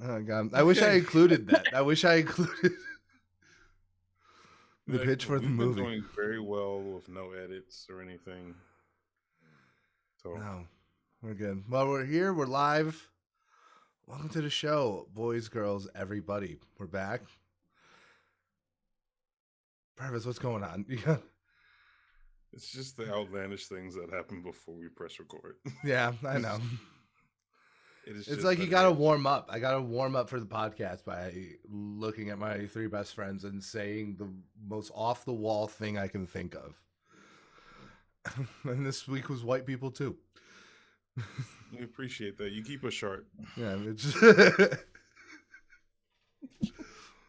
Oh God! I wish I included that. I wish I included the pitch for the We've been movie. doing very well with no edits or anything. So No, we're good. Well, we're here. We're live. Welcome to the show, boys, girls, everybody. We're back. Purvis, what's going on? it's just the outlandish things that happen before we press record. Yeah, I know. It's like you gotta warm up. I gotta warm up for the podcast by looking at my three best friends and saying the most off the wall thing I can think of. And this week was white people too. We appreciate that. You keep us sharp. Yeah, it's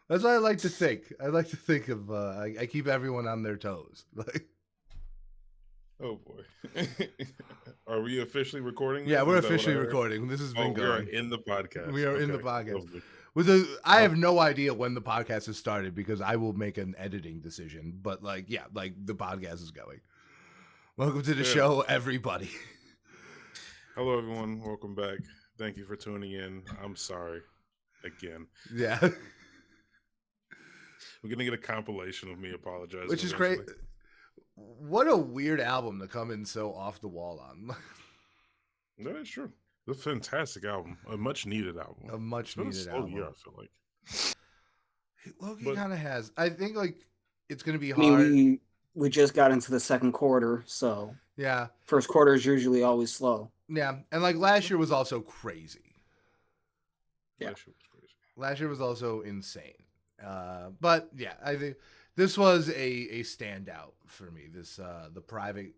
that's what I like to think. I like to think of. I keep everyone on their toes. Like, oh boy, are we officially recording? Yeah, we're officially recording. This has been going. We are in the podcast. We are in the podcast. I have no idea when the podcast has started because I will make an editing decision. But the podcast is going. Welcome to the show, everybody. Hello, everyone. Welcome back. Thank you for tuning in. I'm sorry again. Yeah. We're going to get a compilation of me apologizing. Which is great. What a weird album to come in so off the wall on. That is true. It's a fantastic album. A much needed album. A much needed album. Year, I feel like. Loki kind of has. I think it's going to be hard. I mean, we just got into the second quarter, so yeah. First quarter is usually always slow. Yeah, and last year was also crazy. Yeah. Last year was also insane. But yeah, I think this was a standout for me. This the private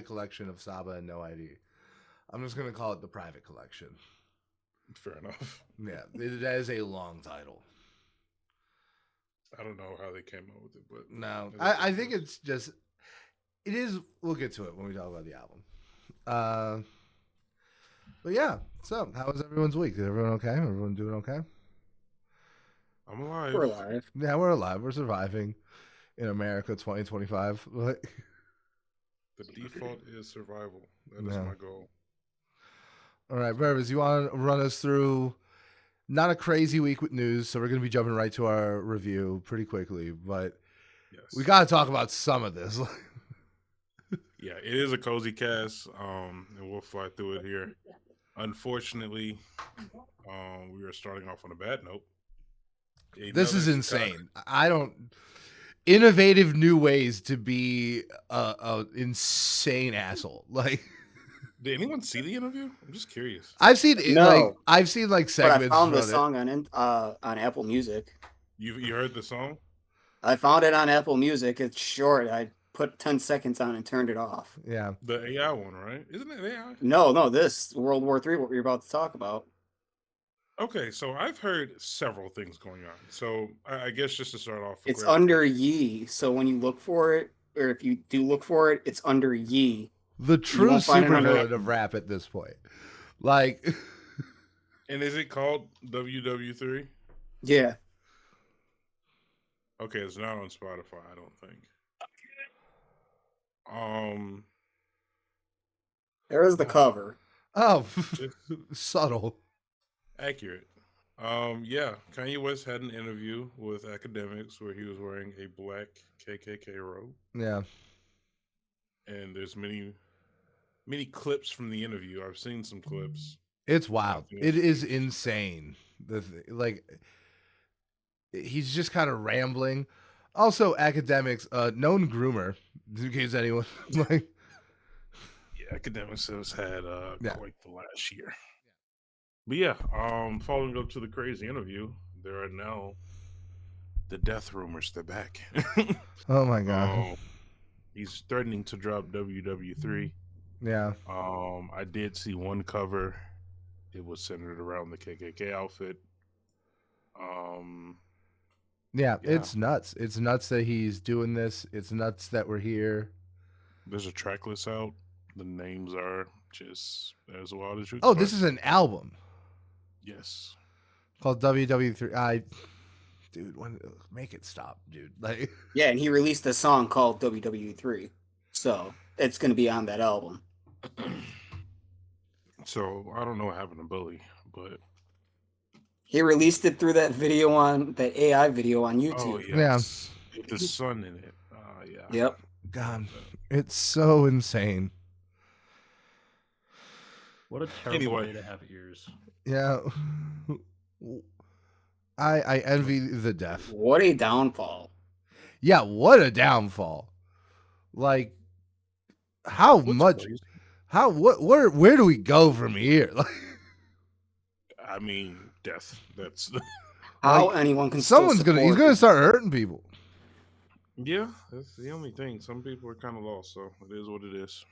collection of Saba and No ID. I'm just gonna call it the private collection. Fair enough. Yeah, that is a long title. I don't know how they came up with it, but no, I think it's just it is. We'll get to it when we talk about the album. But yeah, so how was everyone's week? Is everyone okay? Everyone doing okay? I'm alive. We're alive. Yeah, we're alive. We're surviving in America 2025. The default is survival. That is my goal. All right, Purvis, you want to run us through not a crazy week with news, so we're going to be jumping right to our review pretty quickly, but we got to talk about some of this. Yeah, it is a cozy cast, and we'll fly through it here. Unfortunately, we are starting off on a bad note. This is insane. Innovative new ways to be a insane asshole. Like, did anyone see the interview? I'm just curious. I've seen segments. But I found the song on Apple Music. You heard the song? I found it on Apple Music. It's short. I put 10 seconds on and turned it off. Yeah. The AI one, right? Isn't it AI? No, this World War III, what we're about to talk about. Okay, so I've heard several things going on. So I guess just to start off, it's under Ye. So when you look for it, or if you do look for it, it's under Ye. The true supervillain of rap at this point. Like, and is it called WW3? Yeah. Okay, it's not on Spotify, I don't think. There is the cover. Oh, subtle. Accurate. Yeah, Kanye West had an interview with academics where he was wearing a black KKK robe. Yeah. And there's many clips from the interview. I've seen some clips. It's wild. It is insane. He's just kind of rambling. Also, academics, known groomer, in case anyone yeah, academics has had quite the last year. But yeah, following up to the crazy interview, there are now the death rumors. They're back. Oh my god. He's threatening to drop WW3. Yeah. I did see one cover. It was centered around the KKK outfit. Yeah, it's nuts. It's nuts that he's doing this. It's nuts that we're here. There's a track list out. The names are just as wild as you. Oh, this is an album. Yes. Called WW3. Dude, make it stop, dude. Like, yeah, and he released a song called WW3, so it's going to be on that album. So I don't know what happened to Bully, but He released it through that AI video on YouTube. Oh yes, with the sun in it. Yeah. Yep. God, it's so insane. What a terrible way to have ears. Yeah. I envy the deaf. What a downfall. Yeah, what a downfall. Like, how much? Crazy? How what? Where do we go from here? Like, I mean, death. That's how like, anyone can. Someone's he's gonna start hurting people. Yeah, that's the only thing. Some people are kind of lost, so it is what it is.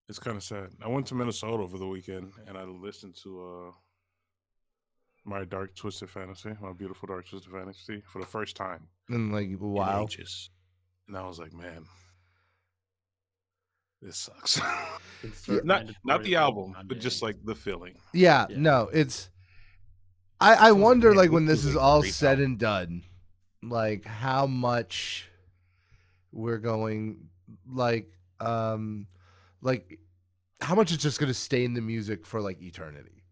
It's kind of sad. I went to Minnesota over the weekend, and I listened to my Dark Twisted Fantasy, my beautiful Dark Twisted Fantasy, for the first time And like, wow. in ages. And I was like, man, this sucks. Not the album, but just like the feeling. Yeah, no, it's. I wonder, like, when this is all said and done, like how much we're going, like how much it's just gonna stay in the music for like eternity.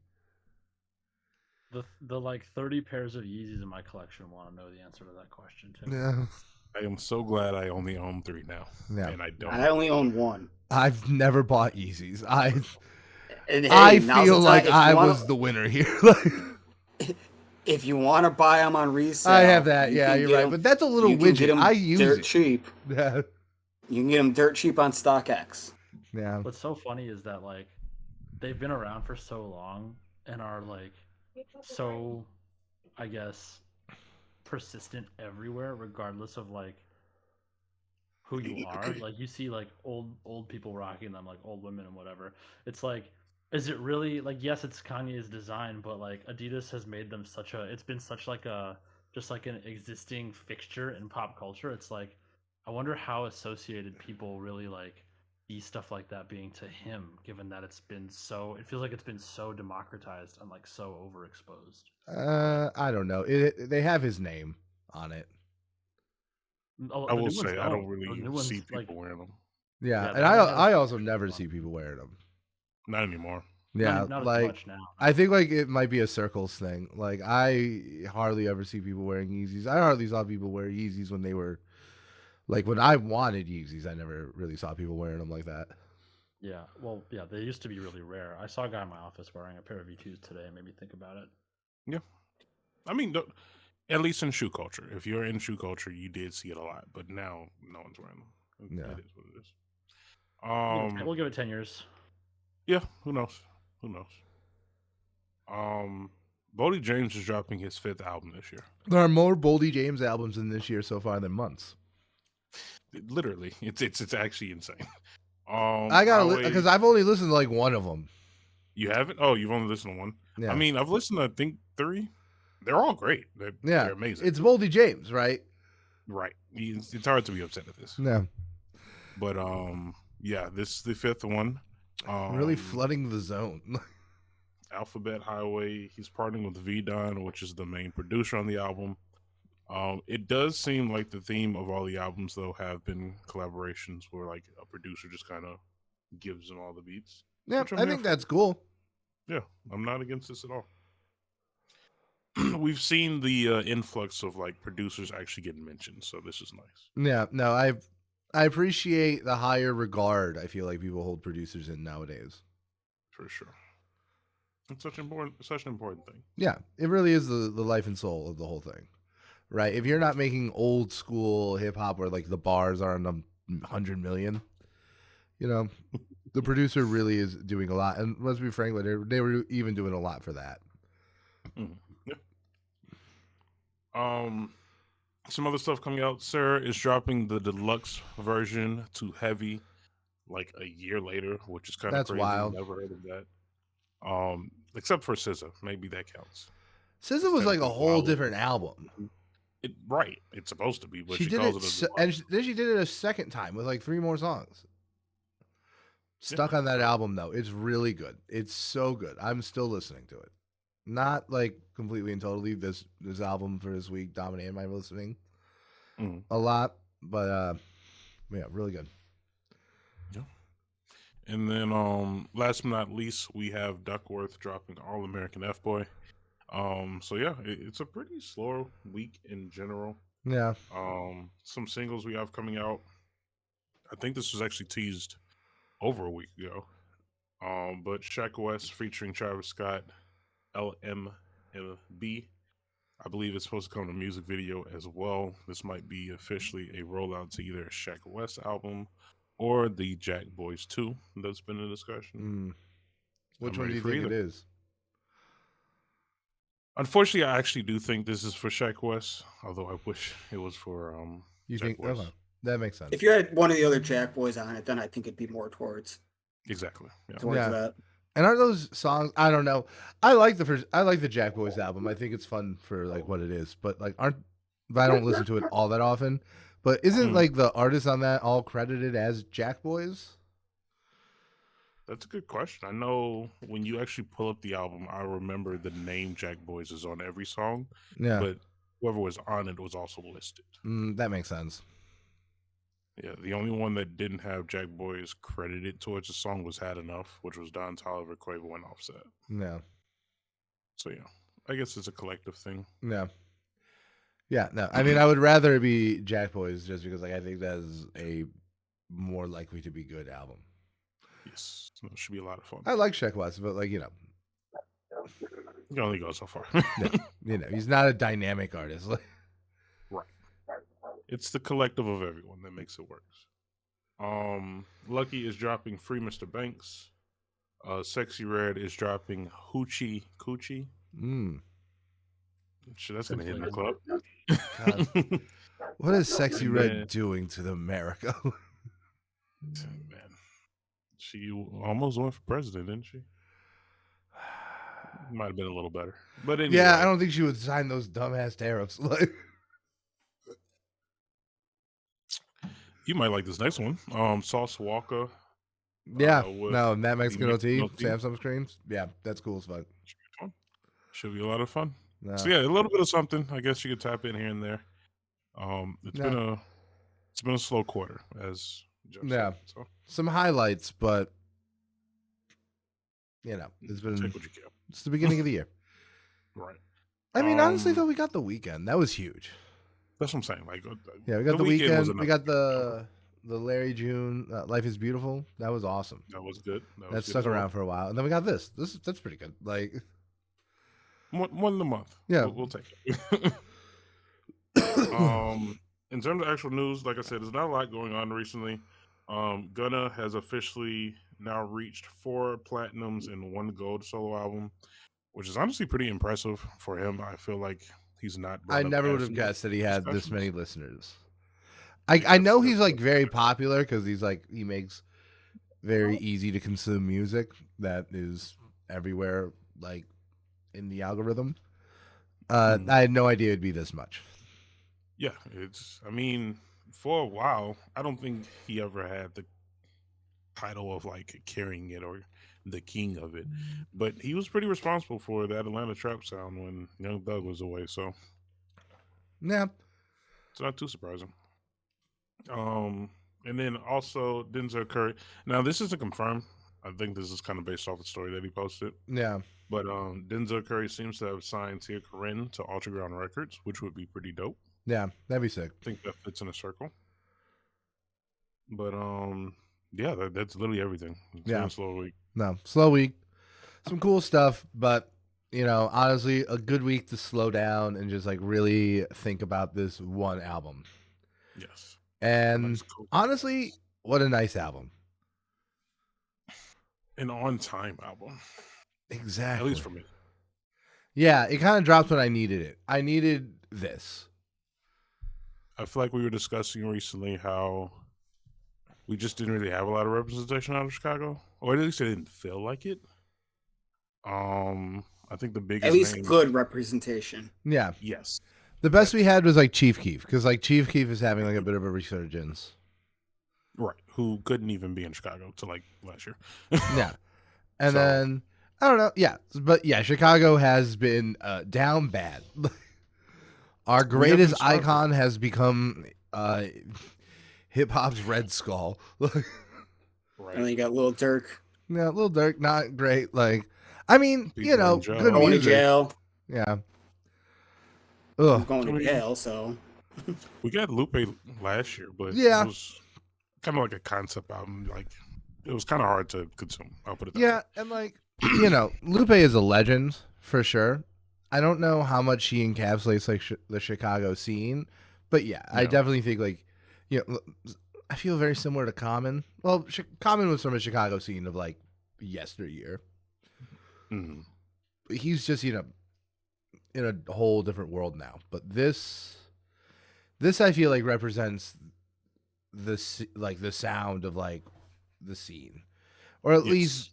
The like 30 pairs of Yeezys in my collection want to know the answer to that question too. Yeah. I am so glad I only own 3 now. Yeah. And I don't. I only own 1. I've never bought Yeezys. I hey, feel like I was the winner here. If you want to buy them on resale, I have that. Yeah, you're right. But that's a little widget. I use dirt it cheap. Yeah. You can get them dirt cheap on StockX. Yeah. What's so funny is that like they've been around for so long and are like so, I guess, persistent everywhere, regardless of like who you are. Like you see like old people rocking them, like old women and whatever. It's like, is it really like, yes, it's Kanye's design, but like Adidas has made them it's been such like just like an existing fixture in pop culture. It's like, I wonder how associated people really like see stuff like that being to him, given that it feels like it's been so democratized and like so overexposed. I don't know. They have his name on it. I will say I don't really see people wearing them. Yeah, and I also never see people wearing them. Not anymore. Yeah, not like as much now. I think like it might be a Circles thing. Like I hardly ever see people wearing Yeezys. I hardly saw people wear Yeezys when they were like when I wanted Yeezys. I never really saw people wearing them like that. Yeah, well, yeah, they used to be really rare. I saw a guy in my office wearing a pair of V2s today. It made me think about it. Yeah, I mean, at least in shoe culture. If you're in shoe culture, you did see it a lot, but now no one's wearing them. Yeah, it is what it is. We'll give it 10 years. Yeah, who knows? Boldy James is dropping his 5th album this year. There are more Boldy James albums in this year so far than months. Literally, it's actually insane. I gotta because I've only listened to like one of them. You haven't? Oh, you've only listened to one. Yeah. I mean, I've listened to I think 3. They're all great. They're amazing. It's Boldy James, right? Right. It's hard to be upset at this. Yeah. But yeah, this is the 5th one. Really flooding the zone. Alphabet Highway. He's partnering with V-Don, which is the main producer on the album. It does seem like the theme of all the albums, though, have been collaborations where like a producer just kind of gives them all the beats. Yeah, I think that's cool. Yeah, I'm not against this at all. We've seen the influx of like producers actually getting mentioned, so this is nice. Yeah, no, I appreciate the higher regard I feel like people hold producers in nowadays. For sure. It's such an important thing. Yeah, it really is the life and soul of the whole thing. Right? If you're not making old school hip hop where like the bars are on 100 million, you know, the producer really is doing a lot. And let's be frank, they were even doing a lot for that. Mm-hmm. Some other stuff coming out. Sarah is dropping the deluxe version to Heavy like a year later, which is kind of crazy. Wild. Never heard of that. Except for SZA, maybe that counts. SZA was like a whole different album. Right, it's supposed to be, but she did it, and then she did it a second time with like 3 more songs. Stuck on that album though, it's really good. It's so good. I'm still listening to it. Not like completely and totally. This album for this week dominated my listening a lot, but yeah, really good. Yeah. And then last but not least, we have Duckworth dropping All American F Boy. So yeah, it's a pretty slow week in general. Yeah. Some singles we have coming out. I think this was actually teased over a week ago. But Shaq West featuring Travis Scott, LMB. I believe it's supposed to come to a music video as well. This might be officially a rollout to either a Shaq West album or the Jack Boys 2 that's been in discussion. Which I'm one do ready you for think either. it is? Unfortunately, I actually do think this is for Shaq West, although I wish it was for You Jack think? Boys. Okay. That makes sense. If you had one of the other Jack Boys on it, then I think it'd be more towards Exactly. Yeah. that. And are those songs? I don't know. I like the Jack Boys album. I think it's fun for like what it is. But like, I don't listen to it all that often. But isn't like the artists on that all credited as Jack Boys? That's a good question. I know when you actually pull up the album, I remember the name Jack Boys is on every song. Yeah. But whoever was on it was also listed. That makes sense. Yeah, the only one that didn't have Jack Boys credited towards the song was Had Enough, which was Don Toliver, Quavo, and Offset. Yeah. So yeah, I guess it's a collective thing. Yeah. Yeah, no. I mean, I would rather it be Jack Boys just because like I think that is a more likely to be good album. Yes, it should be a lot of fun. I like Shaq West, but like, You can only go so far. he's not a dynamic artist. Right. It's the collective of everyone that makes it work. Lucky is dropping Free Mr. Banks. Sexy Red is dropping Hoochie Coochie. Shit, that's gonna hit in the club. God. What is Sexy Red doing to America? Man, she almost went for president, didn't she? Might have been a little better, but anyway. Yeah, I don't think she would sign those dumbass tariffs. Like, you might like this next one. Sauce Walker. Yeah, no, Matt Mexican OT, OT. Samsung screens. Yeah, that's cool as fuck. Should be a lot of fun. No. So yeah, a little bit of something. I guess you could tap in here and there. It's been a slow quarter, as Jeff said. So some highlights, but it's been take what you can. It's the beginning of the year. Right. I mean, honestly, though, we got the weekend. That was huge. That's what I'm saying. Like, yeah, we got the weekend. We got the Larry June Life is Beautiful. That was awesome. That was good. That stuck around for a while, and then we got this. That's pretty good. Like one in a month. Yeah, we'll take it. In terms of actual news, like I said, there's not a lot going on recently. Gunna has officially now reached 4 platinums and 1 gold solo album, which is honestly pretty impressive for him. I feel like he's not. I never would have guessed that he had this many listeners. I know he's like very popular because he makes very easy to consume music that is everywhere, like in the algorithm. I had no idea it'd be this much. Yeah, I mean, for a while, I don't think he ever had the title of like carrying it or the king of it, but he was pretty responsible for that Atlanta trap sound when Young Thug was away. So yeah, it's not too surprising. And then also Denzel Curry. Now this isn't confirmed. I think this is kind of based off the story that he posted. Yeah. But Denzel Curry seems to have signed Tia Corinne to Ultraground Records, which would be pretty dope. Yeah, that'd be sick. I think that fits in a circle. But yeah, that's literally everything. It's been a slow week. No, slow week. Some cool stuff, but honestly, a good week to slow down and just like really think about this one album. Yes. And honestly, what a nice album. An on-time album. Exactly. At least for me. Yeah, it kind of dropped when I needed it. I needed this. I feel like we were discussing recently how we just didn't really have a lot of representation out of Chicago. Or at least it didn't feel like it. I think the biggest at least good representation. Yeah. Yes. The best we had was like Chief Keef, because like Chief Keef is having like a bit of a resurgence. Right. Who couldn't even be in Chicago till like last year. Yeah. And then I don't know. Yeah. But yeah, Chicago has been down bad. Our greatest icon has become hip hop's Red Skull. And then you got Lil Durk. Yeah, Lil Durk, not great. Like, I mean, People in good jail. Going to music. jail. Yeah. He's Ugh. going to jail, so. We got Lupe last year, but Yeah. it was kind of like a concept album. Like, it was kind of hard to consume. I'll put it that way. Yeah, and like, Lupe is a legend for sure. I don't know how much he encapsulates like the Chicago scene, but yeah, I definitely think like, I feel very similar to Common. Well, Common was from a Chicago scene of like yesteryear. Mm-hmm. He's just in a whole different world now. But this I feel like represents the sound of like the scene, or at least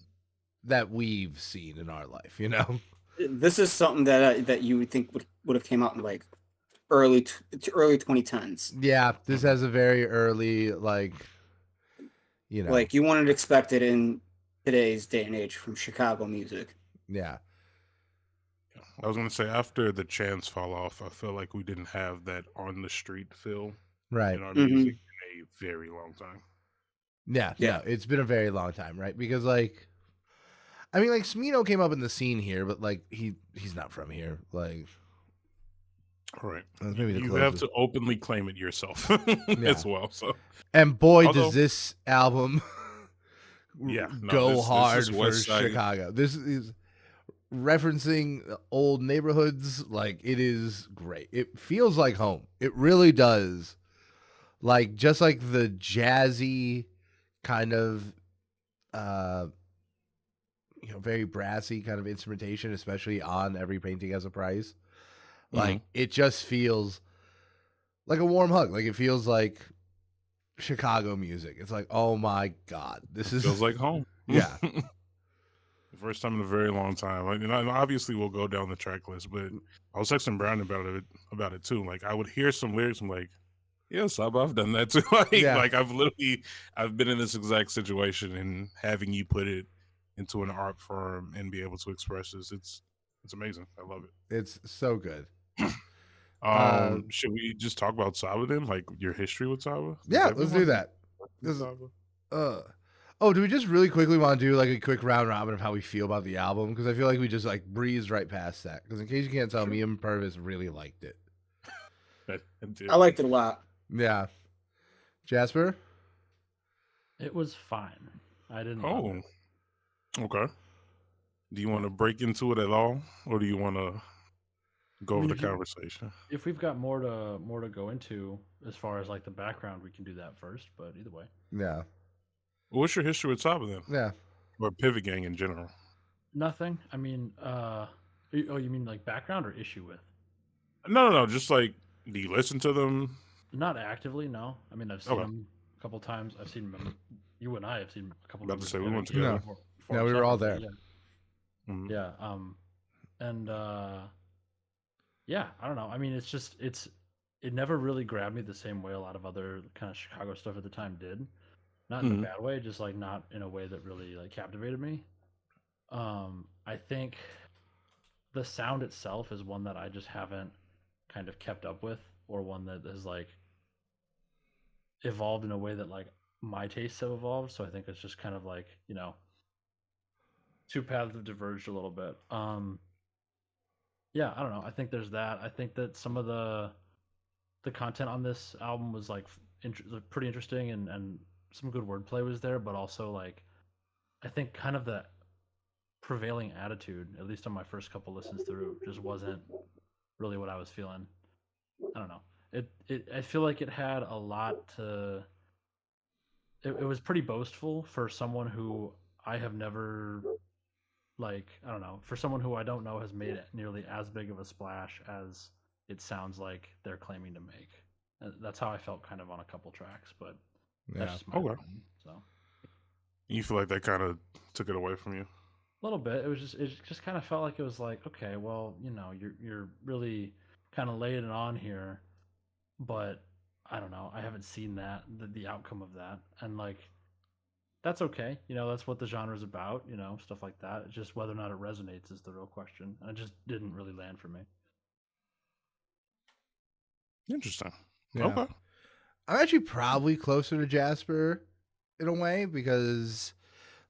that we've seen in our life. This is something that you would think would have came out in like early 2010s. Yeah, this has a very early like you wouldn't expect it in today's day and age from Chicago music. Yeah. I was gonna say after the Chance fall off, I feel like we didn't have that on the street feel in our music in a very long time. Yeah, no, it's been a very long time, right? Because like, I mean, like Smino came up in the scene here, but like he's not from here, like. Right. Maybe you have to openly claim it yourself as well. So, and boy, does this album go hard this for Chicago. This is referencing old neighborhoods. Like, it is great. It feels like home. It really does. Like, just like the jazzy kind of, very brassy kind of instrumentation, especially on Every Painting Has a Price. Like, it just feels like a warm hug. Like, it feels like Chicago music. It's like, oh my God, feels like home. Yeah. The first time in a very long time. And obviously we'll go down the track list, but I was texting Brown about it too. Like, I would hear some lyrics, I'm like, yeah, Saba, I've done that too. Like I've been in this exact situation, and having you put it into an art form and be able to express this, it's amazing. I love it. It's so good. Should we just talk about Saba then? Like, your history with Saba? Yeah, let's do that. Do we just really quickly want to do like a quick round robin of how we feel about the album? Because I feel like we just like breezed right past that. Because in case you can't tell, me and Purvis really liked it. I liked it a lot. Yeah. Jasper? It was fine. I didn't. Oh, okay. Do you want to break into it at all, or do you want to go over the conversation? If we've got more to go into as far as like the background, we can do that first. But either way. Yeah. Well, what's your history with Saba then? Yeah. Or Pivot Gang in general? Nothing. I mean, you mean like background or issue with? No. Just like, do you listen to them? Not actively, no. I mean, I've seen them a couple times. I've seen them. You and I have seen a couple. About to say we went together. Yeah, we were all there. Yeah. Mm-hmm. Yeah. And yeah, I don't know. I mean, it's just it never really grabbed me the same way a lot of other kind of Chicago stuff at the time did. Not in a bad way, just like not in a way that really like captivated me. I think the sound itself is one that I just haven't kind of kept up with, or one that has like evolved in a way that like my tastes have evolved. So I think it's just kind of like, two paths have diverged a little bit. Yeah, I don't know. I think there's that. I think that some of the content on this album was like pretty interesting, and some good wordplay was there, but also like I think kind of the prevailing attitude, at least on my first couple listens through, just wasn't really what I was feeling. I don't know. I feel like it had a lot to. It was pretty boastful for someone who I have never, like, I don't know, for someone who I don't know has made it nearly as big of a splash as it sounds like they're claiming to make. That's how I felt kind of on a couple tracks, but that's just my opinion, so. You feel like that kind of took it away from you? A little bit. It just kind of felt like it was like, okay, well, you're really kind of laying it on here, but I don't know. I haven't seen the outcome of that, and like that's okay. That's what the genre is about. Stuff like that. It's just whether or not it resonates is the real question, and it just didn't really land for me. Interesting. Yeah. Okay. I'm actually probably closer to Jasper in a way because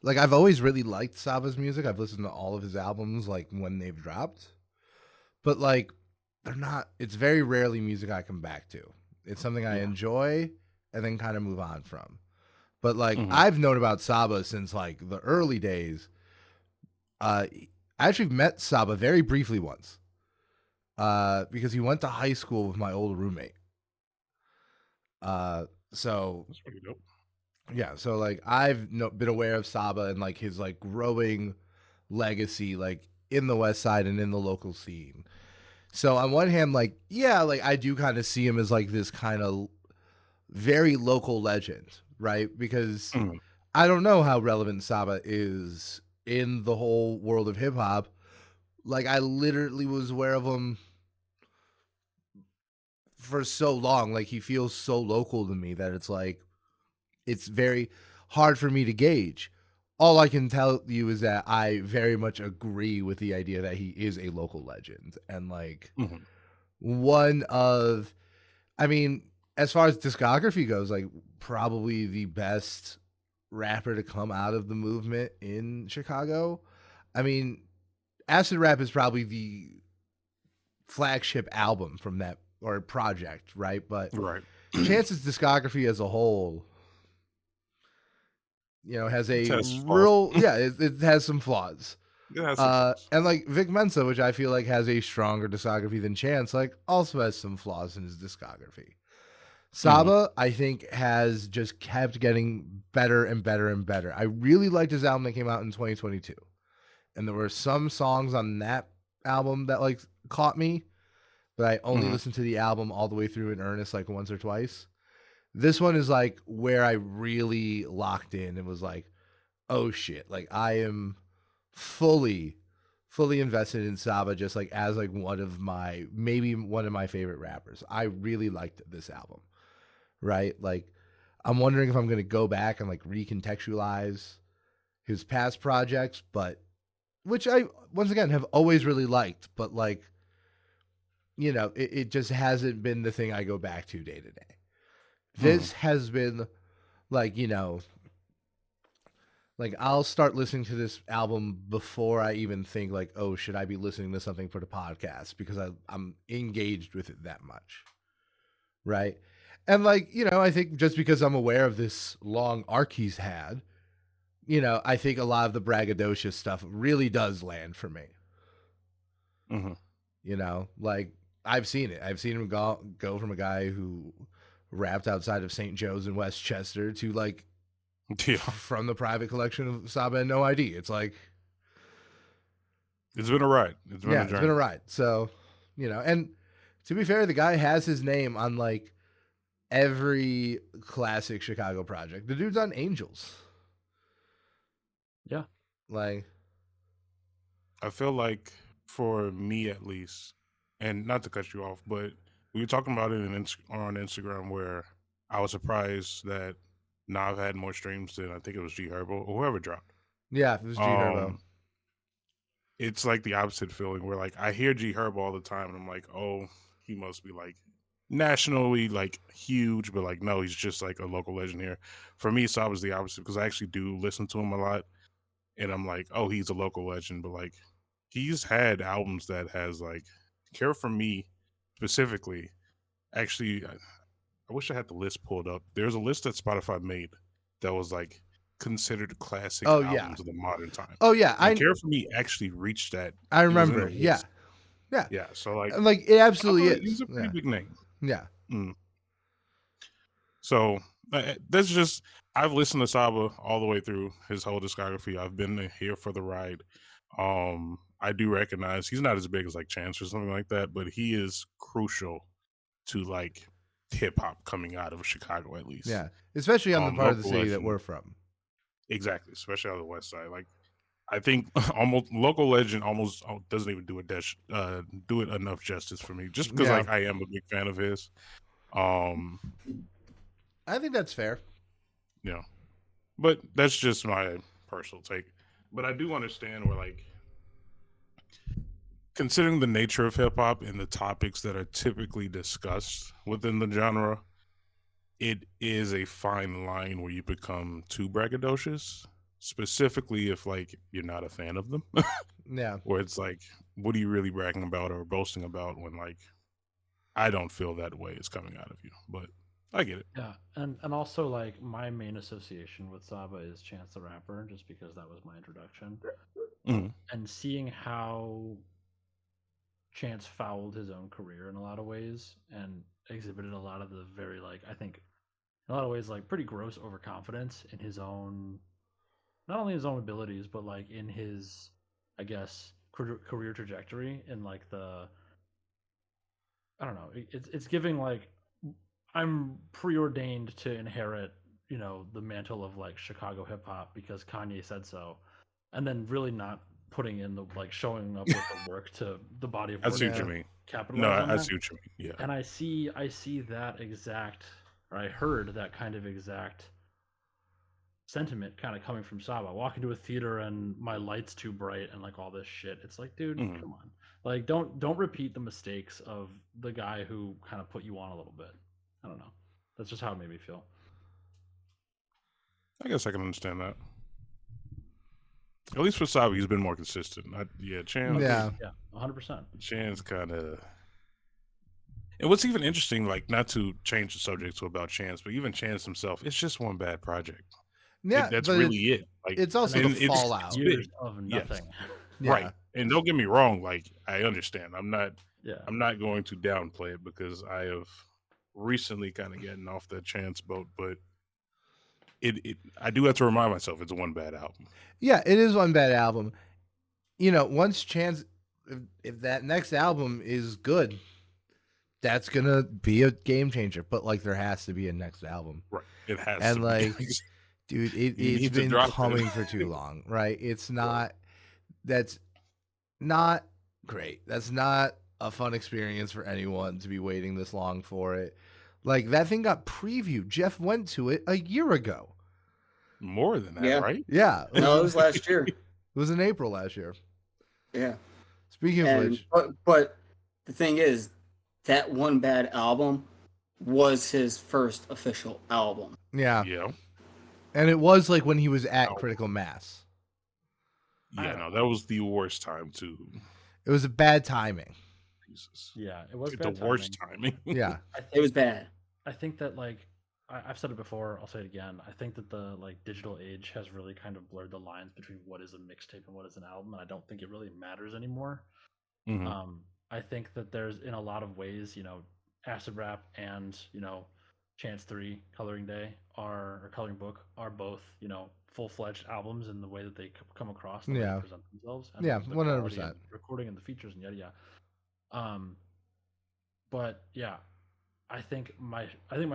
like I've always really liked Saba's music. I've listened to all of his albums like when they've dropped. But like they're not it's very rarely music I come back to. It's something I enjoy and then kind of move on from. But like I've known about Saba since like the early days. I actually met Saba very briefly once. Because he went to high school with my old roommate. So That's pretty dope. yeah, so like I've been aware of Saba and like his like growing legacy like in the West Side and in the local scene. So on one hand, like yeah, like I do kind of see him as like this kind of very local legend, right? Because I don't know how relevant Saba is in the whole world of hip hop. Like I literally was aware of him for so long. Like he feels so local to me that it's like it's very hard for me to gauge. All I can tell you is that I very much agree with the idea that he is a local legend and like one of, I mean, as far as discography goes, like probably the best rapper to come out of the movement in Chicago. I mean, Acid Rap is probably the flagship album from that or project, right? But Chance's discography as a whole, you know, has a real it has some flaws. And like Vic Mensa, which I feel like has a stronger discography than Chance, like also has some flaws in his discography. Saba, I think, has just kept getting better and better and better. I really liked his album that came out in 2022. And there were some songs on that album that like caught me, but I only listened to the album all the way through in earnest like once or twice. This one is like where I really locked in and was like, oh shit, like I am fully invested in Saba just like as like maybe one of my favorite rappers. I really liked this album. Right? Like I'm wondering if I'm going to go back and like recontextualize his past projects, but which I once again have always really liked, but like you know, it just hasn't been the thing I go back to day to day. This has been like, you know, like I'll start listening to this album before I even think like, oh, should I be listening to something for the podcast? Because I'm engaged with it that much. Right. And like, you know, I think just because I'm aware of this long arc he's had, you know, I think a lot of the braggadocious stuff really does land for me. You know, like I've seen it. I've seen him go from a guy who rapped outside of St. Joe's in Westchester to like from the private collection of Saba and No ID. It's like it's been a ride. It's been a ride. So, you know, and to be fair, the guy has his name on like every classic Chicago project. The dude's on Angels. Yeah. Like I feel like for me at least, and not to cut you off, but we were talking about it on Instagram where I was surprised that Nav had more streams than I think it was G Herbo or whoever dropped. Yeah, it was G Herbo. It's like the opposite feeling where like I hear G Herbo all the time and I'm like, oh, he must be like nationally like huge, but like no, he's just like a local legend here. For me, Saba's the opposite because I actually do listen to him a lot, and I'm like, oh, he's a local legend, but like he's had albums that has like Care For Me specifically. Actually, I wish I had the list pulled up. There's a list that Spotify made that was like considered classic albums of the modern time. Oh yeah, and Care For Me actually reached that. I remember. Yeah. So like it absolutely is. He's a pretty big name. Yeah. So that's just I've listened to Saba all the way through his whole discography. I've been here for the ride. I do recognize he's not as big as like Chance or something like that, but he is crucial to like hip hop coming out of Chicago at least. Yeah, especially on the part of the city that we're from. Exactly, especially on the west side. Like I think almost local legend almost doesn't even do it enough justice for me. Just because like I am a big fan of his. I think that's fair. Yeah, but that's just my personal take. But I do understand where like considering the nature of hip hop and the topics that are typically discussed within the genre, it is a fine line where you become too braggadocious, specifically if like you're not a fan of them. Yeah. Where it's like, what are you really bragging about or boasting about when like I don't feel that way is coming out of you. But I get it. Yeah, and also like my main association with Saba is Chance the Rapper, just because that was my introduction, Mhm. and seeing how Chance fouled his own career in a lot of ways and exhibited a lot of the very like I think in a lot of ways like pretty gross overconfidence in his own, not only his own abilities but like in his, I guess, career trajectory and like the, I don't know, it's giving like I'm preordained to inherit, the mantle of like Chicago hip hop because Kanye said so, and then really not putting in the like showing up with the work to the body of I work see what you to mean. No, capitalize on I that. see what you mean. Yeah. And I see that exact, or I heard that kind of exact sentiment kind of coming from Saba. I walk into a theater and my light's too bright and like all this shit. It's like, dude, Mhm. come on. Like don't repeat the mistakes of the guy who kind of put you on a little bit. I don't know. That's just how it made me feel. I guess I can understand that. At least for Sabi, he's been more consistent. Chance. Yeah. Yeah, 100%. Chance kind of. And what's even interesting, like not to change the subject to about Chance, but even Chance himself, it's just one bad project. Yeah, That's but really it. Like, it's also And the it's fallout. Years big. of Yes. nothing. Yeah. Right. And don't get me wrong, like I understand. I'm not Yeah. going to downplay it because I have recently kind of gotten off that Chance boat, but I do have to remind myself it's one bad album. Yeah, it is one bad album. Once Chance, if that next album is good, that's gonna be a game changer. But like, there has to be a next album, Right. It has and to be. like, dude, You it's need to been drop it. coming for too long, right? It's not. That's not great. That's not a fun experience for anyone to be waiting this long for it. Like, that thing got previewed. Jeff went to it a year ago. More than that, Yeah. right? Yeah, No, it was last year. It was in April last year. Yeah. Speaking of And which, but the thing is, that one bad album was his first official album. yeah, Yeah. and it was like when he was at Oh. Critical Mass. Yeah, no, that was the worst time too. It was a bad timing. Jesus. Yeah, it was The bad worst timing. timing. Yeah, It was bad. I think that like I've said it before, I'll say it again. I think that the like digital age has really kind of blurred the lines between what is a mixtape and what is an album, and I don't think it really matters anymore. Mhm. I think that there's in a lot of ways, Acid Rap and Chance 3 Coloring Day or Coloring Book are both full-fledged albums in the way that they come across, the way Yeah. they present themselves, and Yeah, the quality 100%. and recording and the features and yada yada. But yeah, I think my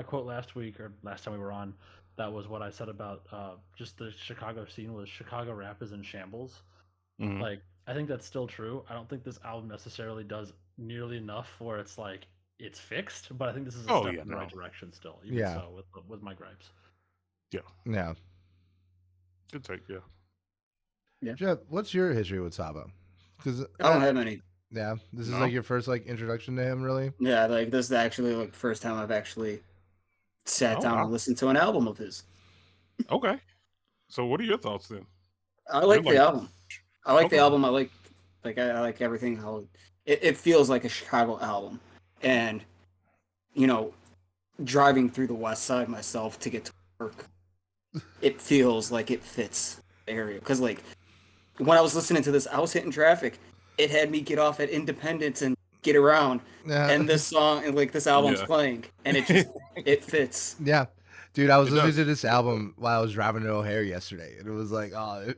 quote last week or last time we were on, that was what I said about just the Chicago scene was Chicago rap is in shambles. Mhm. Like I think that's still true. I don't think this album necessarily does nearly enough where it's like it's fixed, but I think this is a Oh, step yeah, in the right no. direction still. Even Yeah. so, with my gripes. Yeah. Good take, yeah. Jeff, what's your history with Saba? Because I don't have any. yeah, this is No? like your first like introduction to him, really. Yeah, like this is actually like the first time I've actually sat Oh, down wow. and listened to an album of his. Okay. So what are your thoughts then? I like You're the album. I like the Okay. album. I like everything. How it feels like a Chicago album, and driving through the West Side myself to get to work, it feels like it fits the area. Because like when I was listening to this, I was hitting traffic. It had me get off at Independence and get around, Yeah. and this song and like this album's Yeah. playing, and it fits. Yeah. Dude, I was It listening does. to this album while I was driving to O'Hare yesterday, and it was like, oh,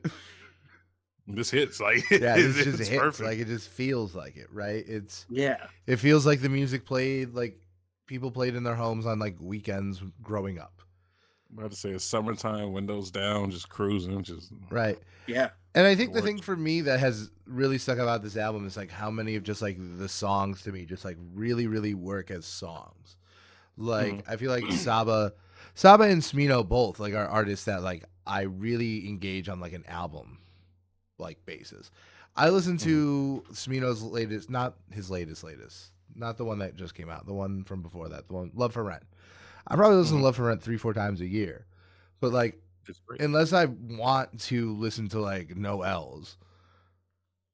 This hits like yeah, this just it's hits. perfect. Like, it just feels like it, right? Yeah, It feels like the music played, like people played in their homes on like weekends growing up, I'm about to say it's summertime, windows down, just cruising, just right? yeah. And I think the Works. thing for me that has really stuck about this album is like how many of just like the songs to me just like really, really work as songs. Like I feel like Saba and Smino both like are artists that like I really engage on like an album like basis. I listened to Smino's latest, not his latest, not the one that just came out, the one from before that, the one Love for Rent. I probably listen to Love for Rent 3-4 times a year, but like, unless I want to listen to like no L's,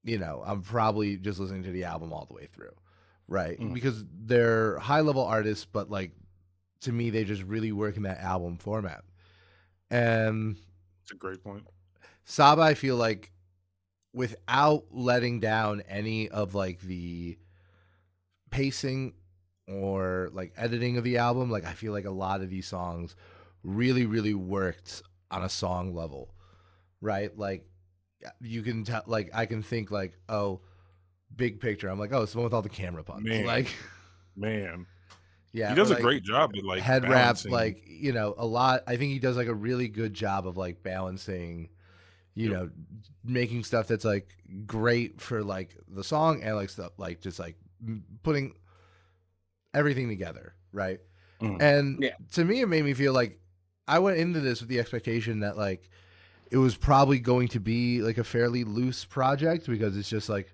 you know, I'm probably just listening to the album all the way through, right? Because they're high level artists, but like to me, they just really work in that album format. And it's a great point. Saba, I feel like, without letting down any of like the pacing or like editing of the album, like I feel like a lot of these songs really, really worked on a song level, right? Like you can tell, like I can think like, oh, Big Picture. I'm like, oh, it's the one with all the camera puns. Man. Yeah, he does a like, great job at like head balancing. wrap, like, you know, a lot. I think he does like a really good job of like balancing, you know, making stuff that's like great for like the song and like stuff like just like putting everything together, right? And to me, it made me feel like I went into this with the expectation that like it was probably going to be like a fairly loose project because it's just like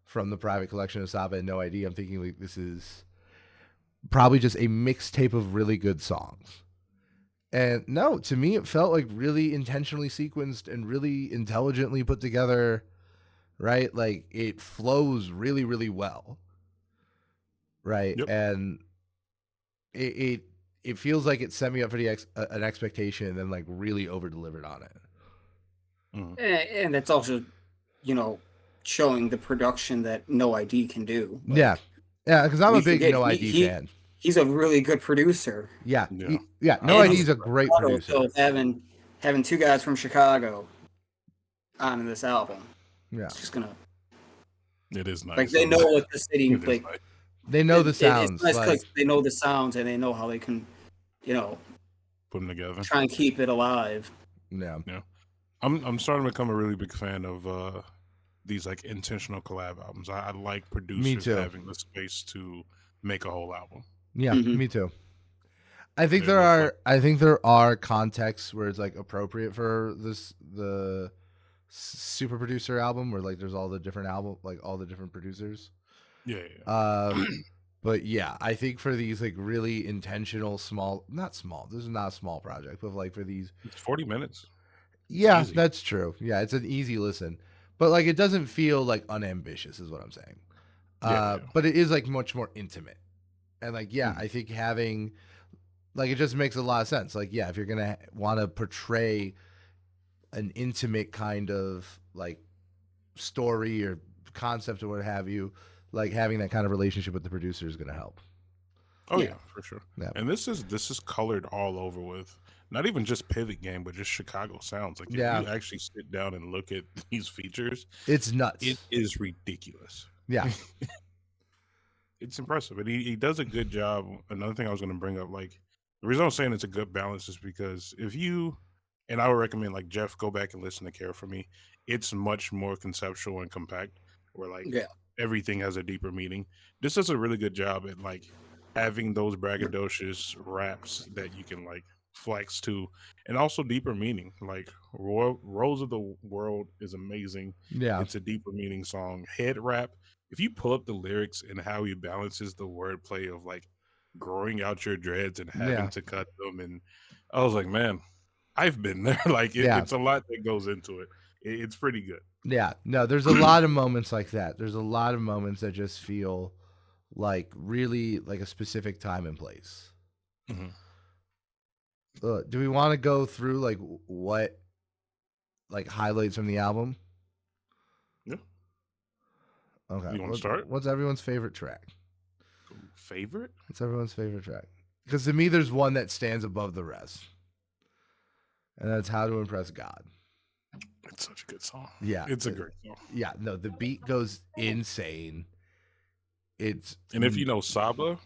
from the private collection of Saba and No ID. I'm thinking like this is probably just a mixtape of really good songs. And no, to me, it felt like really intentionally sequenced and really intelligently put together, right? Like it flows really, really well, right? And it feels like it set me up for the an expectation and then like really over delivered on it. And that's also, you know, showing the production that No ID can do. Like, yeah, because I'm a big No ID fan. He's a really good producer. Yeah. No ID is a great producer. So having two guys from Chicago on this album, it's just gonna. It is nice. Like they know what the city like. Nice. They know the sounds. It's nice because they know the sounds and they know how they can, you know, put them together. Try and keep it alive. Yeah. I'm starting to become a really big fan of these like intentional collab albums. I like producers having the space to make a whole album. Yeah, me too. I think there are contexts where it's like appropriate for the super producer album where like there's all the different all the different producers. But yeah, I think for these like really intentional this is not a small project, but like for these, it's 40 minutes. Yeah, that's true. Yeah, it's an easy listen, but like it doesn't feel like unambitious is what I'm saying. But it is like much more intimate. And like, I think having like, it just makes a lot of sense. Like, if you're going to want to portray an intimate kind of like story or concept or what have you, like having that kind of relationship with the producer is going to help. Oh yeah, for sure. Yeah. And this is colored all over with not even just Pivot Game, but just Chicago sounds. Like if you actually sit down and look at these features, it's nuts. It is ridiculous. Yeah. It's impressive, and he does a good job. Another thing I was going to bring up, like the reason I'm saying it's a good balance is because and I would recommend like Jeff go back and listen to Care for Me. It's much more conceptual and compact, where like everything has a deeper meaning. This does a really good job at like having those braggadocious raps that you can like flex to, and also deeper meaning. Like Rose of the World is amazing. Yeah, it's a deeper meaning song. Head Rap. If you pull up the lyrics and how he balances the wordplay of like growing out your dreads and having to cut them, and I was like, man, I've been there. Like it's a lot that goes into it. It's pretty good. Yeah, no, there's a lot of moments like that. There's a lot of moments that just feel like really like a specific time and place. Do we want to go through like what like highlights from the album? Yeah. Okay. You want to start? What's everyone's favorite track? Favorite? What's everyone's favorite track? Because to me, there's one that stands above the rest, and that's How to Impress God. It's such a good song. Yeah. It's a great song. Yeah. No, the beat goes insane. And if you know Saba,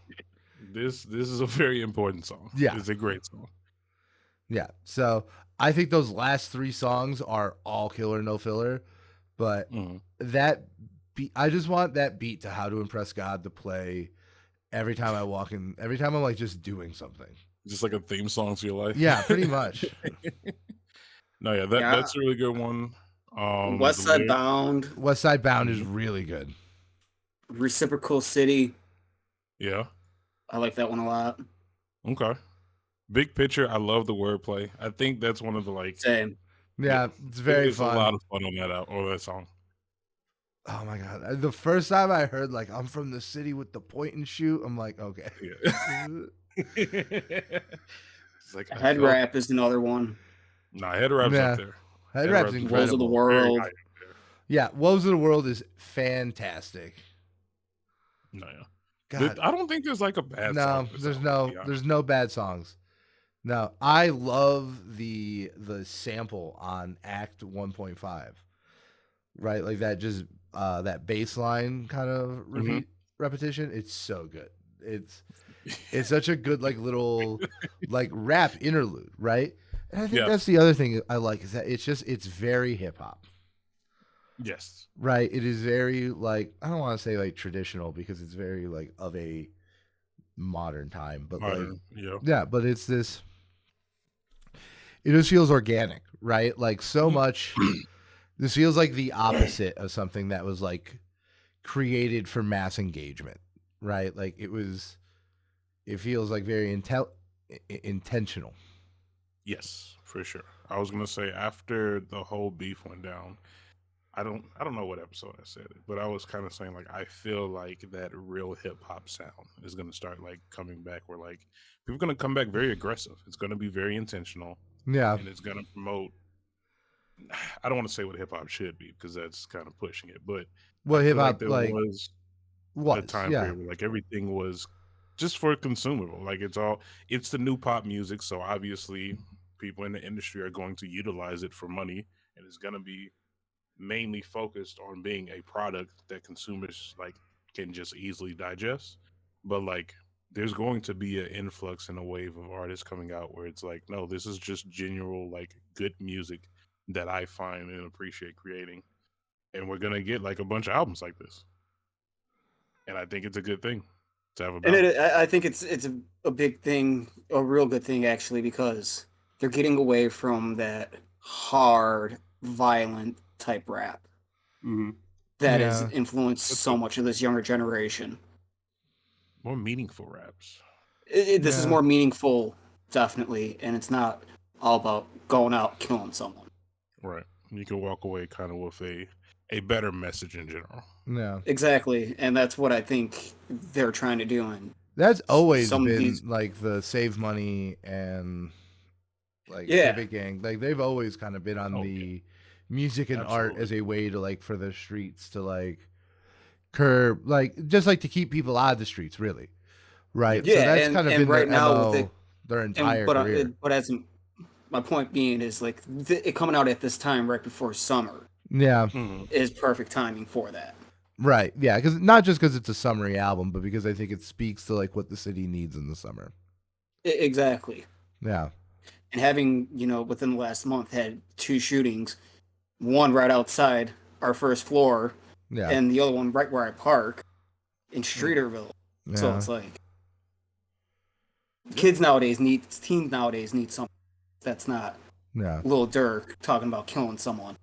this is a very important song. Yeah. It's a great song. Yeah. So I think those last three songs are all killer, no filler. But that beat, I just want that beat to How to Impress God to play every time I walk in, every time I'm like just doing something. Just like a theme song to your life. Yeah, pretty much. No, that's a really good one. West Side Bound. West Side Bound is really good. Reciprocal City. Yeah. I like that one a lot. Okay. Big picture, I love the wordplay. I think that's one of the Same. Yeah, it's very it's fun. a lot of fun on that song. Oh my god! The first time I heard like "I'm from the city with the point and shoot," I'm like, okay. Yeah. It's like Head Wrap is another one. Nah, Head Wrap's Yeah. up there. Head Wrap's Wrap's Woes of the incredible. World. Very high up there. Yeah, Woes of the World is fantastic. No, yeah. God, I don't think there's like a bad no, song. there's no bad songs. No, I love the sample on Act 1.5. Right, like that just that bass line kind of repetition. It's so good. It's such a good like little like rap interlude, right? And I think that's the other thing I like is that it's very hip hop. Yes. Right. It is very like I don't want to say like traditional because it's very like of a modern time, but but it's this. It just feels organic, right? Like so much. This feels like the opposite of something that was like created for mass engagement, right? Like it feels like very intentional. Yes, for sure. I was gonna say after the whole beef went down, I don't know what episode I said it, but I was kind of saying like I feel like that real hip hop sound is gonna start like coming back. Where like people are gonna come back very aggressive. It's gonna be very intentional. Yeah, and it's gonna promote. I don't want to say what hip hop should be because that's kind of pushing it, but what hip hop like there was a time yeah. period where like everything was just for consumable. Like it's the new pop music, so obviously people in the industry are going to utilize it for money, and it's gonna be mainly focused on being a product that consumers like can just easily digest. But like there's going to be an influx and a wave of artists coming out where it's like, no, this is just genuine like good music that I find and appreciate creating. And we're gonna get like a bunch of albums like this. And I think it's a good thing to have a balance. And I think it's a big thing, a real good thing actually, because they're getting away from that hard, violent type rap that has influenced so much of this younger generation. More meaningful raps. This is more meaningful, definitely, and it's not all about going out killing someone. Right. You can walk away kind of with a better message in general. Yeah. Exactly, and that's what I think they're trying to do. And that's always been like the Save Money and like Civic Gang. Like they've always kind of been on the music and art as a way to like for the streets to like curb, like just like to keep people out of the streets, really. Right. Yeah, so that's kind of been right their now MO, their entire career. But as my point being is like it coming out at this time right before summer. Yeah, is perfect timing for that. Right. Yeah, because not just because it's a summery album, but because I think it speaks to like what the city needs in the summer. Exactly. Yeah. And having within the last month had 2 shootings, one right outside our first floor, and the other one right where I park in Streeterville. Yeah. So it's like teens nowadays need something that's not Lil Durk talking about killing someone.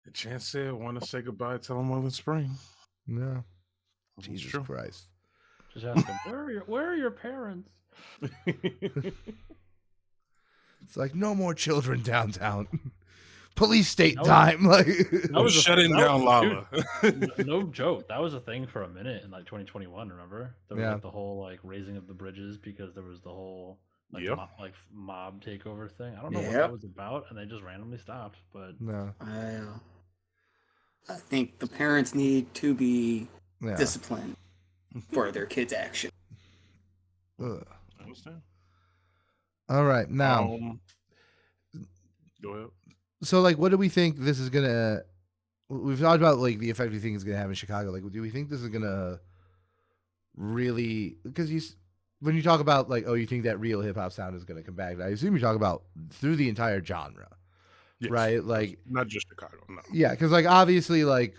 The chance said, "Want to say goodbye? Tell him in spring." Yeah. Jesus Christ. Just ask him, where are your parents? It's like no more children downtown. Police state time. Like shutting down Lala. No joke. That was a thing for a minute in like 2021. Remember? There was like the whole like raising of the bridges because there was the whole mob takeover thing. I don't know what that was about, and they just randomly stopped. But I think the parents need to be disciplined for their kids' action. I understand. All right, now go ahead. So, like, what do we think this is gonna? We've talked about like the effect we think it's gonna have in Chicago. Like, do we think this is gonna really? Because when you talk about like, oh, you think that real hip hop sound is gonna come back? I assume you talk about through the entire genre, right? Like, not just Chicago. No. Yeah, because like obviously, like,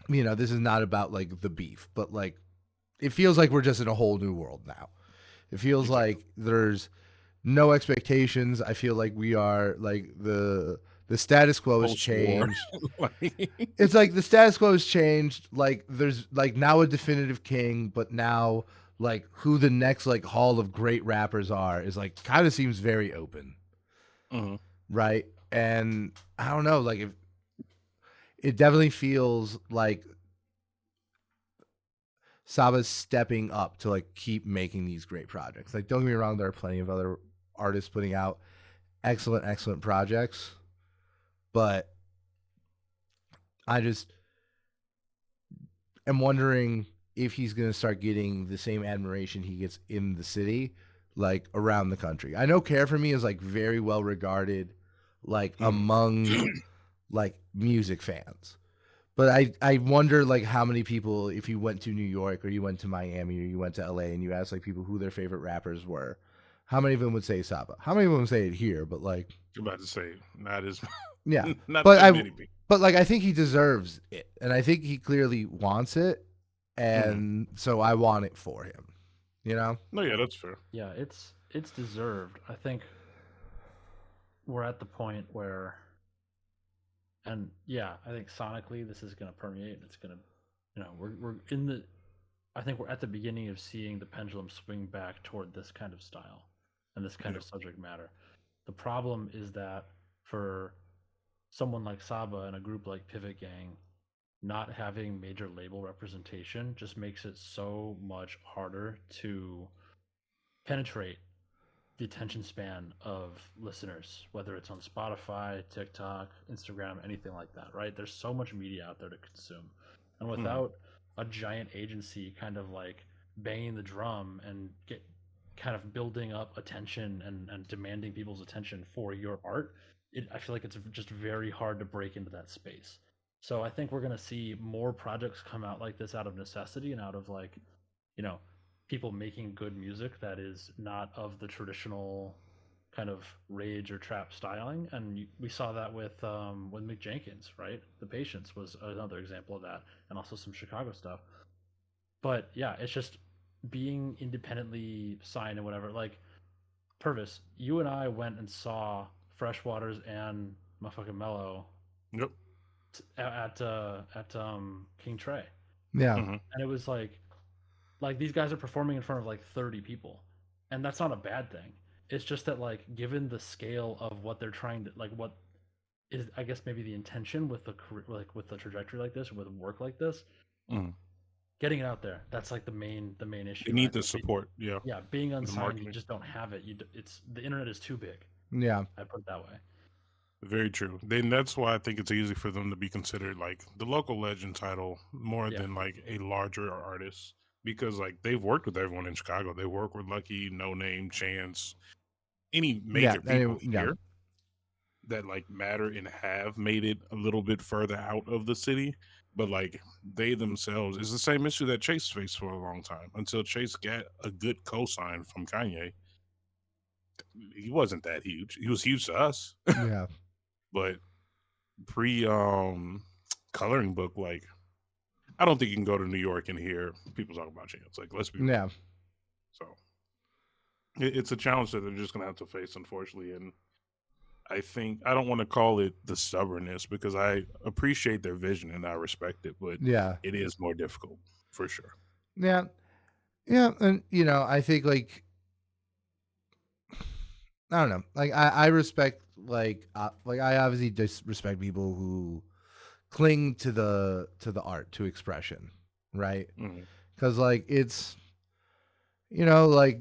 this is not about like the beef, but like, it feels like we're just in a whole new world now. It feels like there's no expectations. I feel like we are like the status quo has changed. It's like the status quo has changed. Like there's like now a definitive king, but now like who the next like hall of great rappers are is like kind of seems very open. Mm-hmm. Right? And I don't know, like if it definitely feels like Saba's stepping up to like keep making these great projects. Like don't get me wrong, there are plenty of other artists putting out excellent projects, but I just am wondering if he's going to start getting the same admiration he gets in the city, like around the country. I know Care for Me is like very well regarded, like among like music fans. But I wonder like how many people, if you went to New York or you went to Miami or you went to LA and you asked like people who their favorite rappers were, how many of them would say Saba? How many of them would say it here? But like, I'm about to say not as yeah, not but that many people. But like I think he deserves it, and I think he clearly wants it, and so I want it for him. You know? No, yeah, that's fair. Yeah, it's deserved. I think we're at the point where, and yeah, I think sonically this is going to permeate. It's going to, you know, we're in the, I think we're at the beginning of seeing the pendulum swing back toward this kind of style and this kind of subject matter. The problem is that for someone like Saba and a group like Pivot Gang, not having major label representation just makes it so much harder to penetrate the attention span of listeners, whether it's on Spotify, TikTok, Instagram, anything like that, right? There's so much media out there to consume. And without a giant agency kind of like banging the drum and get kind of building up attention and demanding people's attention for your art, I feel like it's just very hard to break into that space. So I think we're going to see more projects come out like this out of necessity and out of like, you know, people making good music that is not of the traditional kind of rage or trap styling. And we saw that with Mick Jenkins, right? The Patience was another example of that, and also some Chicago stuff. But yeah, it's just being independently signed and whatever. Like Purvis, you and I went and saw Freshwaters and motherfucking Mellow. Yep. At King Trey. Yeah. And it was like these guys are performing in front of like 30 people, and that's not a bad thing. It's just that like given the scale of what they're trying to like, what is I guess maybe the intention with the with the trajectory like this, with work like this, getting it out there, that's like the main issue. You need the support. Yeah. Being unsigned, you just don't have it. It's the internet is too big. Yeah, I put it that way. Very true. Then that's why I think it's easy for them to be considered like the local legend title more than like a larger artist, because like they've worked with everyone in Chicago. They work with Lucky, No Name, Chance, any major people here that like matter and have made it a little bit further out of the city. But like they themselves, it's the same issue that Chase faced for a long time until Chase got a good cosign from Kanye. He wasn't that huge. He was huge to us. Yeah. But coloring book, like I don't think you can go to New York and hear people talk about Chance. Like, let's be real. So it's a challenge that they're just gonna have to face, unfortunately. And I think I don't want to call it the stubbornness, because I appreciate their vision and I respect it, but it is more difficult for sure. Yeah. And you know, I think like I don't know, like I respect like I obviously just respect people who cling to the art, to expression, right? Because like it's, you know, like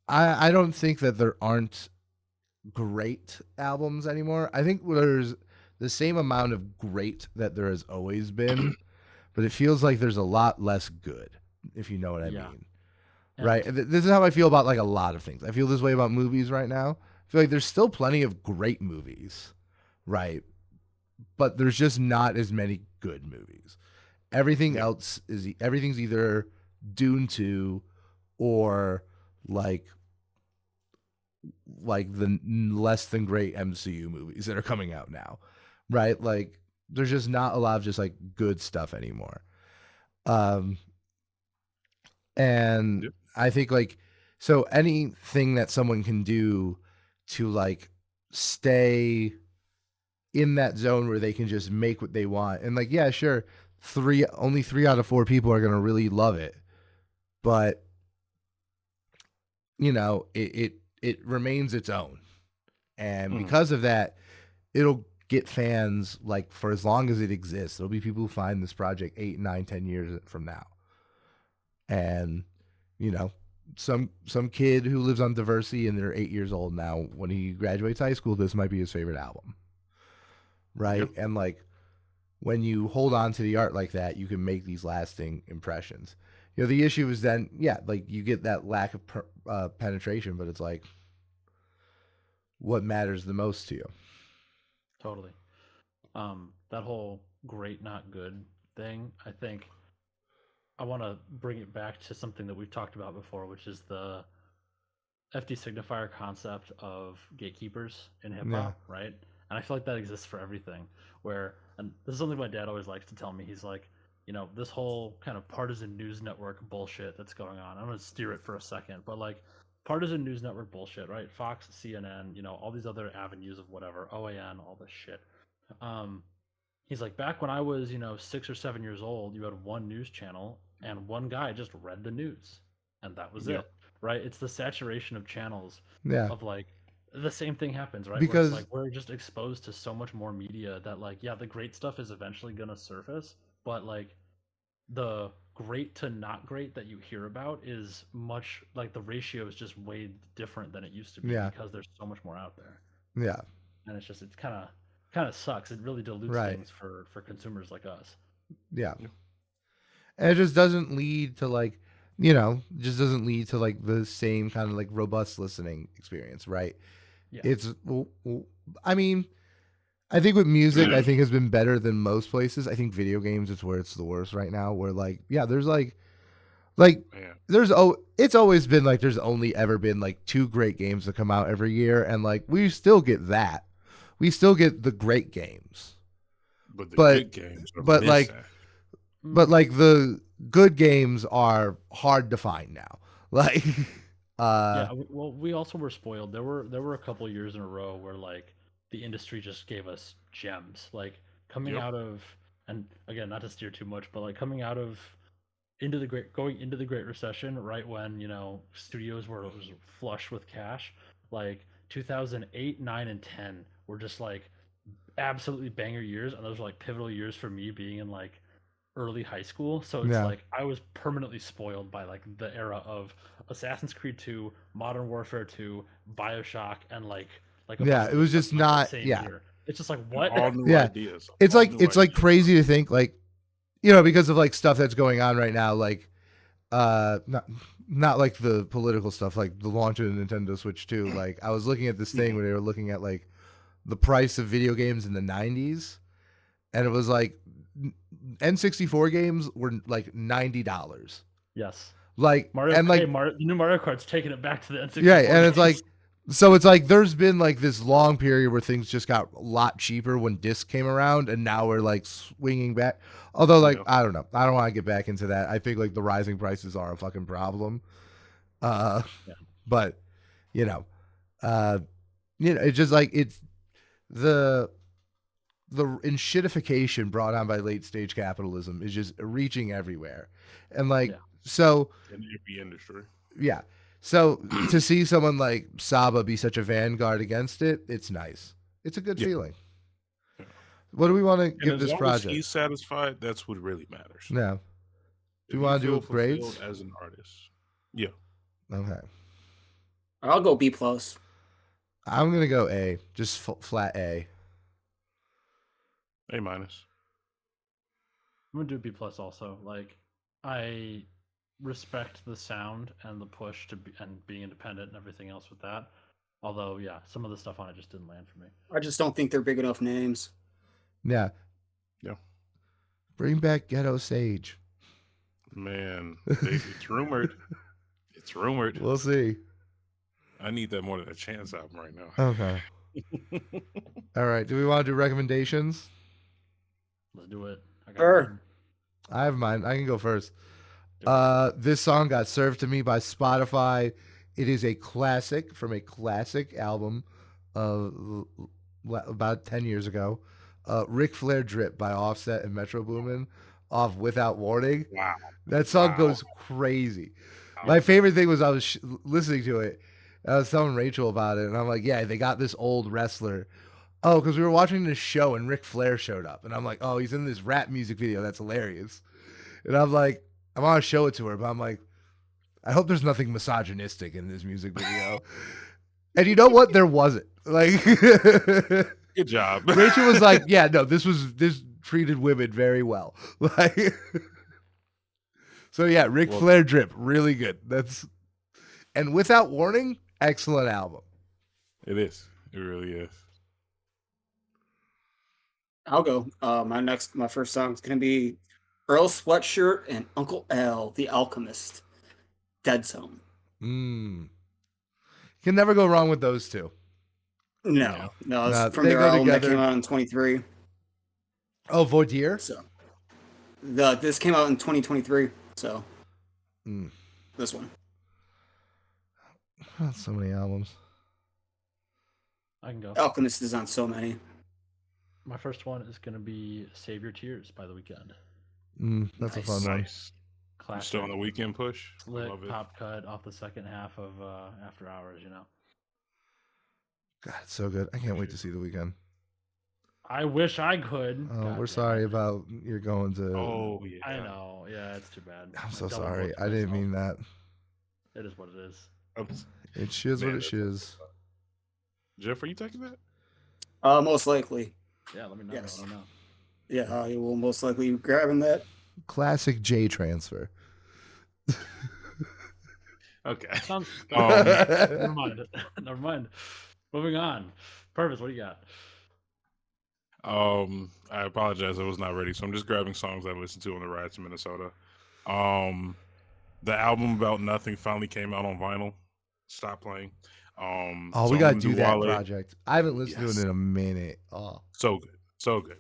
I don't think that there aren't great albums anymore. I think there's the same amount of great that there has always been, but it feels like there's a lot less good, if you know what I mean. Right? This is how I feel about like a lot of things. I feel this way about movies right now. I feel like there's still plenty of great movies, right? But there's just not as many good movies. Everything else everything's either Dune 2 or like the less than great MCU movies that are coming out now, right? Like there's just not a lot of just like good stuff anymore. And I think like, so anything that someone can do to like stay in that zone where they can just make what they want, and like, yeah, sure, only 3 out of 4 people are going to really love it, but it remains its own. And because of that, it'll get fans like for as long as it exists. There'll be people who find this project 8, 9, 10 years from now. And, some kid who lives on Diversity and they're 8 years old now, when he graduates high school, this might be his favorite album. Right? Yep. And like when you hold on to the art like that, you can make these lasting impressions. The issue is then, like you get that lack of penetration, but it's like, what matters the most to you? Totally. That whole great, not good thing, I think I want to bring it back to something that we've talked about before, which is the FD signifier concept of gatekeepers in hip hop, right? And I feel like that exists for everything. And this is something my dad always likes to tell me. He's like, this whole kind of partisan news network bullshit that's going on. I'm going to steer it for a second, but like partisan news network bullshit, right? Fox, CNN, all these other avenues of whatever, OAN, all this shit. He's like, back when I was, 6 or 7 years old, you had one news channel and one guy just read the news and that was it, right? It's the saturation of channels of like, the same thing happens, right? Because where it's like we're just exposed to so much more media that like, the great stuff is eventually going to surface, but like the great to not great that you hear about is much like the ratio is just way different than it used to be because there's so much more out there. Yeah. And it's kind of sucks. It really dilutes things for consumers like us. Yeah. And it just doesn't lead to like, just doesn't lead to like the same kind of like robust listening experience, right? Yeah. It's, I mean, I think with music, I think has been better than most places. I think video games is where it's the worst right now. Where like, there's it's always been like there's only ever been like 2 great games that come out every year, and like we still get that. We still get the great games, but the good games, but like the good games are hard to find now. Like, well, we also were spoiled. There were a couple years in a row where like the industry just gave us gems, like coming out of, and again, not to steer too much, but like coming out of going into the Great Recession, right when studios were flush with cash, like 2008, 9, and 10 were just like absolutely banger years, and those were like pivotal years for me being in like early high school. So it's like I was permanently spoiled by like the era of Assassin's Creed 2, Modern Warfare 2, BioShock, and like it was just not year. It's just like what all new ideas. It's like crazy to think like because of like stuff that's going on right now, like not like the political stuff, like the launch of the Nintendo Switch 2. Like I was looking at this thing where they were looking at like the price of video games in the 90s, and it was like N64 games were like $90. Yes. Like Mario, and like the new Mario Kart's taking it back to the N64. Yeah, and it's like, so it's like there's been like this long period where things just got a lot cheaper when discs came around, and now we're like swinging back. Although like I don't know, I don't want to get back into that. I think like the rising prices are a fucking problem. But it's just like it's the enshittification brought on by late stage capitalism is just reaching everywhere, and like so in every industry. Yeah. So to see someone like Saba be such a vanguard against it, it's nice. It's a good feeling. Yeah. What do we want to give this project? He's satisfied. That's what really matters. Yeah. Do you want to do grades as an artist? Yeah. Okay. I'll go B+. I'm gonna go A, just flat A. A-. I'm gonna do B+ also. Like, I respect the sound and the push to be, and being independent and everything else with that. Although, some of the stuff on it just didn't land for me. I just don't think they're big enough names. Yeah. Yeah. Bring back Ghetto Sage. Man, it's rumored. It's rumored. We'll see. I need that more than a Chance album right now. Okay. All right. Do we want to do recommendations? Let's do it. I have mine. I can go first. This song got served to me by Spotify. It is a classic from a classic album of about 10 years ago. Ric Flair Drip by Offset and Metro Boomin off Without Warning. Wow. That song goes crazy. My favorite thing was I was listening to it. I was telling Rachel about it, and I'm like, yeah, they got this old wrestler. Oh, because we were watching this show, and Ric Flair showed up. And I'm like, oh, he's in this rap music video. That's hilarious. And I'm like, I want to show it to her, but I'm like, I hope there's nothing misogynistic in this music video. And you know what? There wasn't. Like, good job. Rachel was like, yeah, no, this treated women very well. Like, so yeah, Ric Flair drip, really good. And Without Warning, excellent album. It is. It really is. I'll go. My first song is gonna be Earl Sweatshirt and Uncle Al, The Alchemist, Dead Zone. Can never go wrong with those two. No, it's from their album that came out in 23. Oh, Voidier? So this came out in 2023. So this one. So many albums. I can go. Alchemist is on so many. My first one is gonna be "Save Your Tears" by The Weeknd. That's a fun one. Nice. Classic. Still on the weekend push. Slick Love it. pop cut off the second half of After Hours. You know. God, it's so good. I can't wait to see The Weeknd. I wish I could. Oh, we're sorry about you're going to. Oh yeah. I know. Yeah, it's too bad. I'm so sorry. I didn't mean that. It is what it is. It shiz what it shiz. Jeff, are you taking that? Most likely. Yeah, let me know. Yes. I don't know. Yeah, I will most likely be grabbing that. Classic J transfer. Okay. Never mind. Never mind. Moving on. Purvis, what do you got? I apologize. I was not ready, so I'm just grabbing songs I listened to on the ride to Minnesota. The album About Nothing finally came out on vinyl. Stop playing. We gotta do that project. I haven't listened to it in a minute. Oh, so good, so good.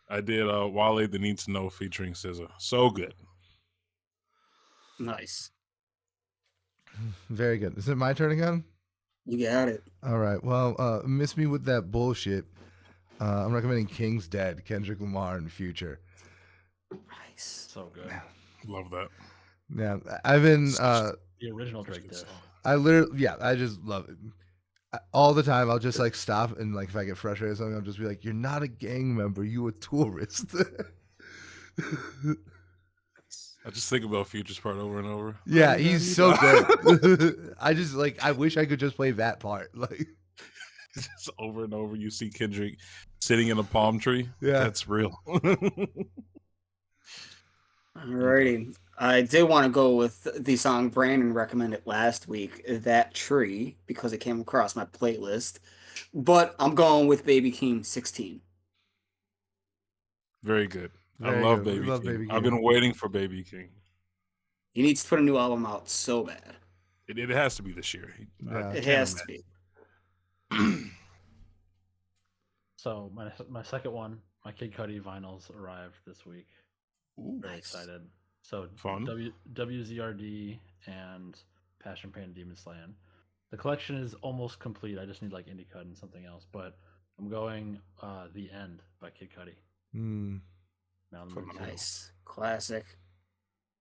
I did Wale the Need to Know featuring SZA. So good. Nice. Very good. Is it my turn again? You got it. All right. Well, Miss Me With That Bullshit. I'm recommending King's Dead, Kendrick Lamar, and Future. Nice. So good. Love that. Yeah, I've been the original Drake disc. I just love it. All the time, I'll just like stop and like if I get frustrated or something, I'll just be like, "You're not a gang member, you a tourist." I just think about Future's part over and over. Yeah, he's so good. I wish I could just play that part. Like just over and over, you see Kendrick sitting in a palm tree. Yeah, that's real. Alrighty. I did want to go with the song Brandon recommended last week, That Tree, because it came across my playlist. But I'm going with Baby King 16. Very good. I love Baby King. I've been waiting for Baby King. He needs to put a new album out so bad. It has to be this year. It has to be. So my second one, my Kid Cudi vinyls arrived this week. Ooh, Very nice. excited. So fun. WZRD and Passion Pain Demon Slayin. The collection is almost complete. I just need like Indie Cut and something else. But I'm going The End by Kid Cudi. Nice. Classic.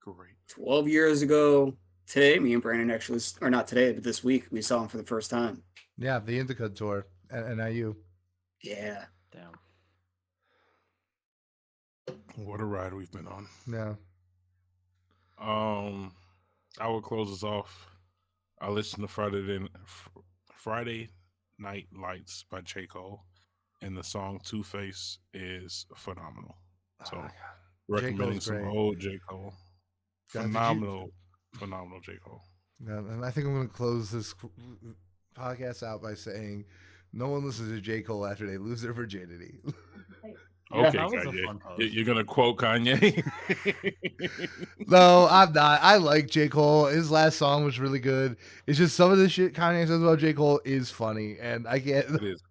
Great. 12 years ago today, me and Brandon actually, or not today, but this week, we saw him for the first time. Yeah, the Indica tour and NIU. Yeah. Damn. What a ride we've been on. Yeah. I will close us off. I listened to Friday Night Lights by J. Cole, and the song Two Face is phenomenal. So recommending some old J. Cole. Phenomenal J. Cole. Yeah, and I think I'm going to close this podcast out by saying no one listens to J. Cole after they lose their virginity. Okay, Kanye. You're going to quote Kanye? No, I'm not. I like J. Cole. His last song was really good. It's just some of the shit Kanye says about J. Cole is funny, and I can't. It is.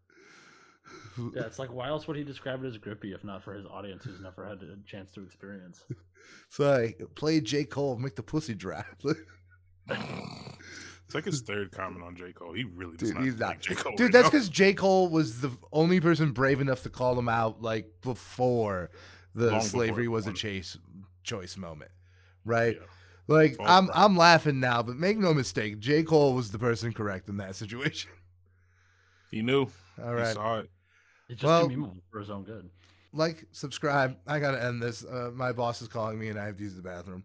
Yeah, it's like, why else would he describe it as grippy if not for his audience who's never had a chance to experience? So I play J. Cole, make the pussy dry. It's like his third comment on J. Cole. He really does He's not. like J. Cole. Dude, that's because J. Cole was the only person brave enough to call him out like before the slavery was a choice moment, right? Yeah. Like False I'm pride. laughing now, but make no mistake, J. Cole was the person correct in that situation. He knew. All He right. saw it. It's just Well, too memeable for his own good. like, subscribe. I gotta end this. My boss is calling me, and I have to use the bathroom.